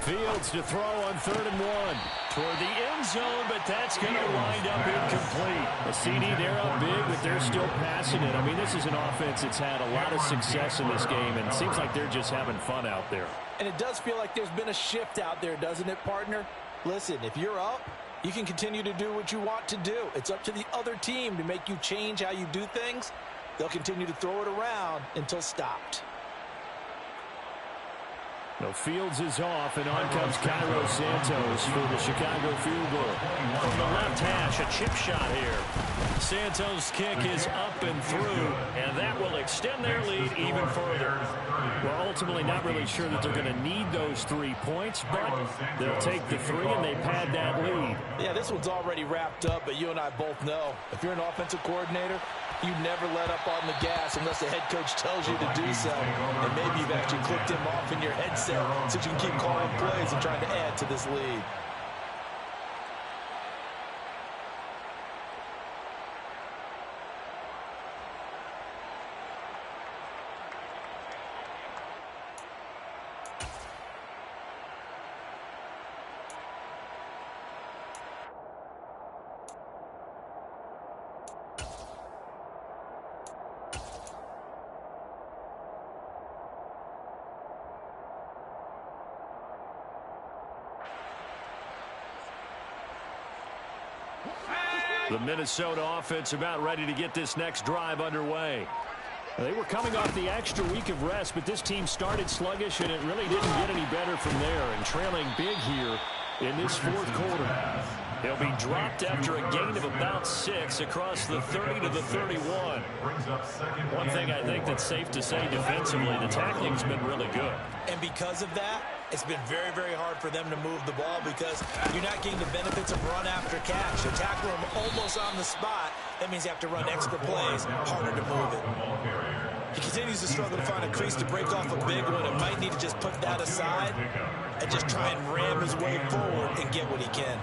Fields to throw on 3rd and 1. Toward the end zone, but that's going to wind up incomplete. A CD, they're up big, but they're still passing it. I mean, this is an offense that's had a lot of success in this game, and it seems like they're just having fun out there. And it does feel like there's been a shift out there, doesn't it, partner? Listen, if you're up, you can continue to do what you want to do. It's up to the other team to make you change how you do things. They'll continue to throw it around until stopped. No, Fields is off, and on comes Cairo Santos for the Chicago field goal. From the left hash, a chip shot here. Santos' kick is up and through, and that will extend their lead even further. We're ultimately not really sure that they're going to need those 3 points, but they'll take the 3 and they pad that lead. Yeah, this one's already wrapped up, but you and I both know if you're an offensive coordinator, you never let up on the gas unless the head coach tells you to do so. And maybe you've actually clicked him off in your headset so you can keep calling plays and trying to add to this lead. The Minnesota offense about ready to get this next drive underway. They were coming off the extra week of rest, but this team started sluggish, and it really didn't get any better from there. And trailing big here in this 4th quarter. They'll be dropped after a gain of about 6 across the 30 to the 31. One thing I think that's safe to say defensively, the tackling's been really good. And because of that, it's been very, very hard for them to move the ball because you're not getting the benefits of run after catch. You tackle them almost on the spot. That means you have to run extra plays, harder to move it. He continues to struggle to find a crease to break off a big one and might need to just put that aside and just try and ram his way forward and get what he can.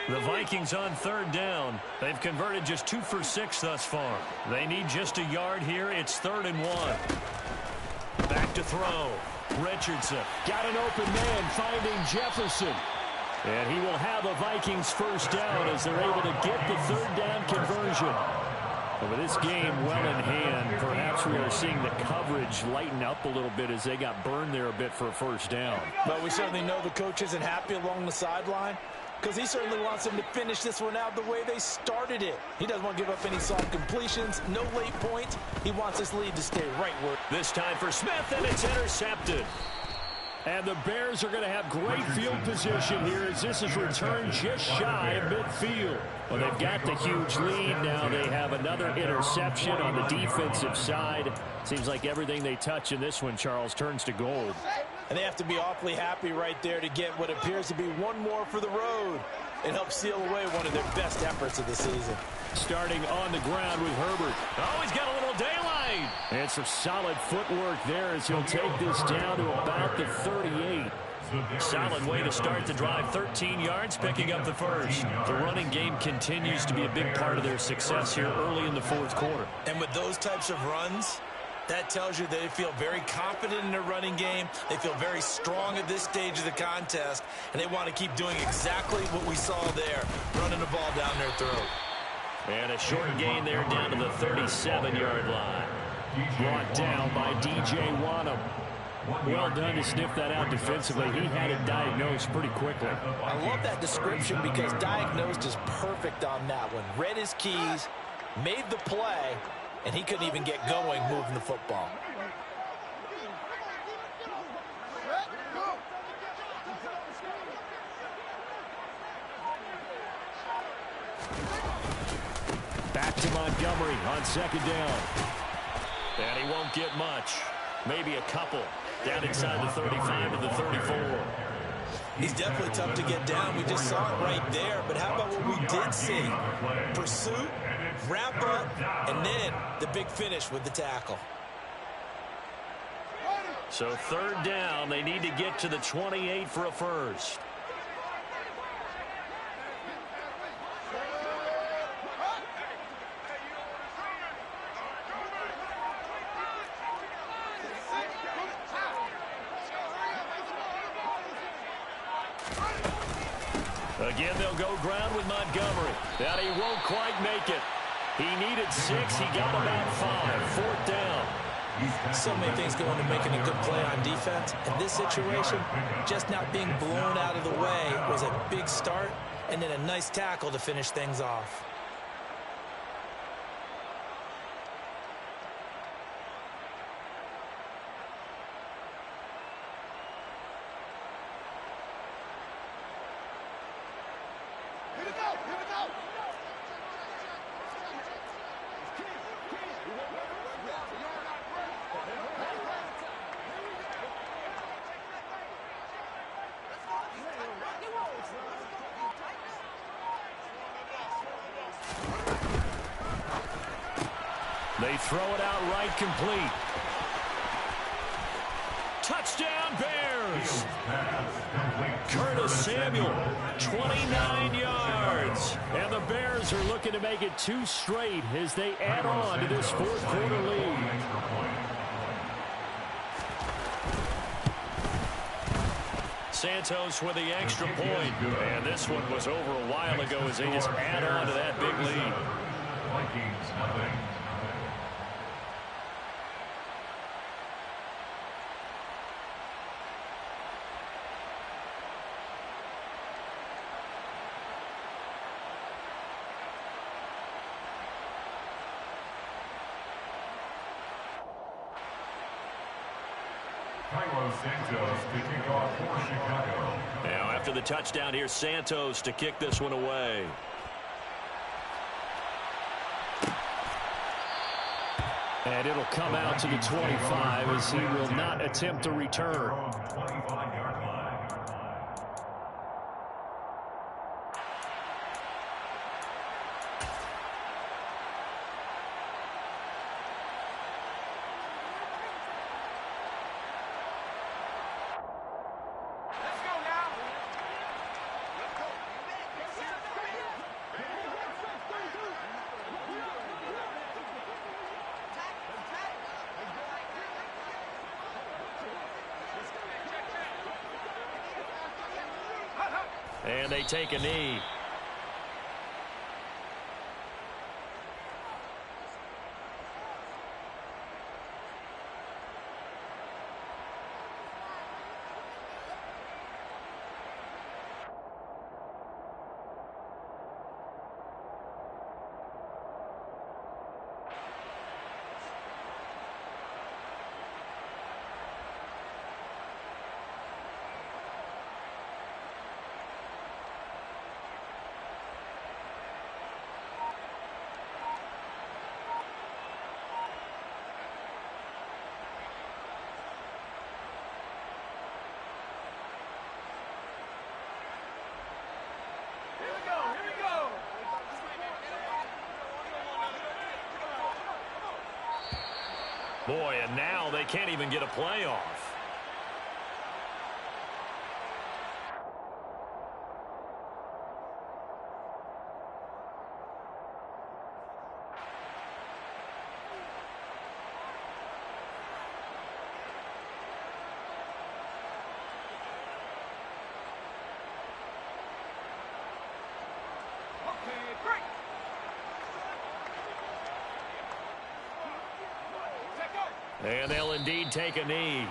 The Vikings on 3rd down. They've converted just 2 for 6 thus far. They need just a yard here. It's 3rd and 1. Back to throw. Richardson got an open man, finding Jefferson. And he will have a Vikings first down as they're able to get the 3rd down conversion. And with this game well in hand, perhaps we are seeing the coverage lighten up a little bit as they got burned there a bit for a first down. But we certainly know the coach isn't happy along the sideline, because he certainly wants them to finish this one out the way they started it. He doesn't want to give up any soft completions, no late points. He wants this lead to stay right where. This time for Smith, and it's intercepted. And the Bears are going to have great field position here as this is returned just shy of midfield. Well, they've got the huge lead. Now they have another interception on the defensive side. Seems like everything they touch in this one, Charles, turns to gold. And they have to be awfully happy right there to get what appears to be one more for the road. It helps seal away one of their best efforts of the season. Starting on the ground with Herbert. Oh, he's got a little daylight. And some solid footwork there as he'll take this down to about the 38. Solid way to start the drive. 13 yards, picking up the first. The running game continues to be a big part of their success here early in the fourth quarter. And with those types of runs, that tells you they feel very confident in their running game. They feel very strong at this stage of the contest, and they want to keep doing exactly what we saw there, running the ball down their throat. And a short gain there down to the 37-yard line. Brought down by DJ Wanham. Well done to sniff that out defensively. He had it diagnosed pretty quickly. I love that description because diagnosed is perfect on that one. Read his keys, made the play, and he couldn't even get going moving the football. Back to Montgomery on second down. And he won't get much. Maybe a couple. Down inside the 35 to the 34. He's definitely tough to get down. We just saw it right there. But how about what we did see? Pursuit, wrap up, and then the big finish with the tackle. So third down, they need to get to the 28 for a first. Again, they'll go ground with Montgomery. And he won't quite make it. He needed 6. He got about 5. Fourth down. So many things go into making a good play on defense. In this situation, just not being blown out of the way was a big start, and then a nice tackle to finish things off. They throw it out right, complete. Touchdown, Bears! Curtis Samuel, 29 yards. And the Bears are looking to make it 2 straight as they add on to this fourth quarter lead. Santos with the extra point. And this one was over a while ago as they just add on to that big lead. Vikings, nothing. Santos to kick off for Chicago. Now after the touchdown here, Santos to kick this one away. And it'll come out to the 25 as he will not attempt to return. 25-yard line. And they take a knee. Boy, and now they can't even get a play off. And they'll indeed take a knee.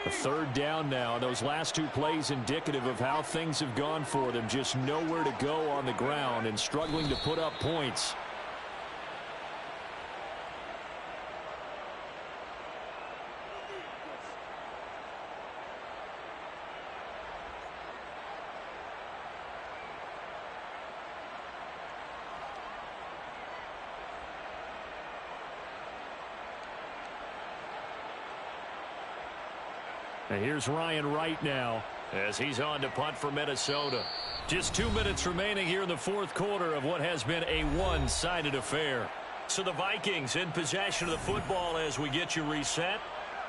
A third down now. Those last two plays indicative of how things have gone for them. Just nowhere to go on the ground and struggling to put up points. And here's Ryan Wright now as he's on to punt for Minnesota. Just 2 minutes remaining here in the fourth quarter of what has been a one-sided affair. So the Vikings in possession of the football as we get you reset.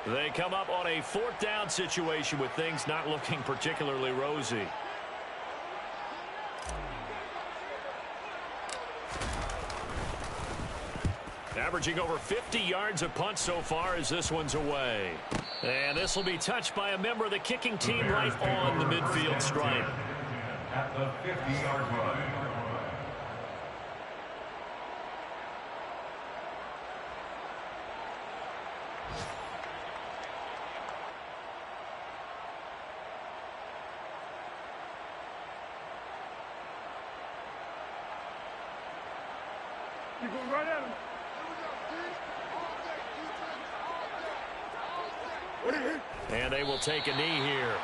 They come up on a fourth down situation with things not looking particularly rosy. Averaging over 50 yards a punt so far as this one's away. And this will be touched by a member of the kicking team right on the midfield stripe. At the 50-yard line. You go right at him. And they will take a knee here.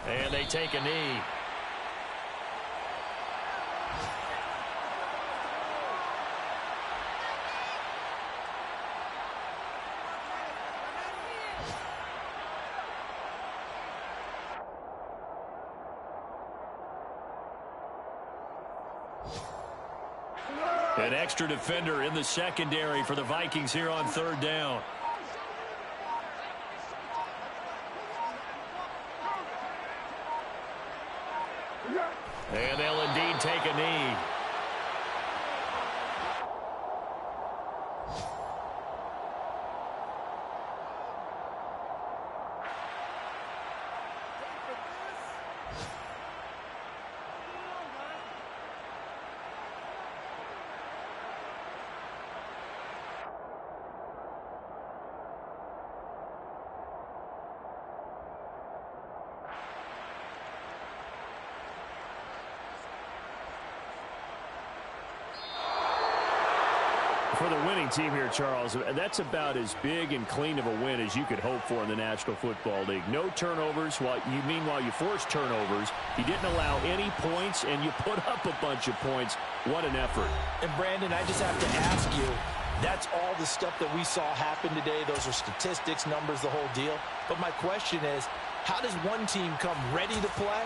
And they take a knee. An extra defender in the secondary for the Vikings here on third down. And they'll indeed take a knee. For the winning team here, Charles, that's about as big and clean of a win as you could hope for in the National Football League. No turnovers. Meanwhile, you forced turnovers. You didn't allow any points, and you put up a bunch of points. What an effort. And, Brandon, I just have to ask you, that's all the stuff that we saw happen today. Those are statistics, numbers, the whole deal. But my question is, how does one team come ready to play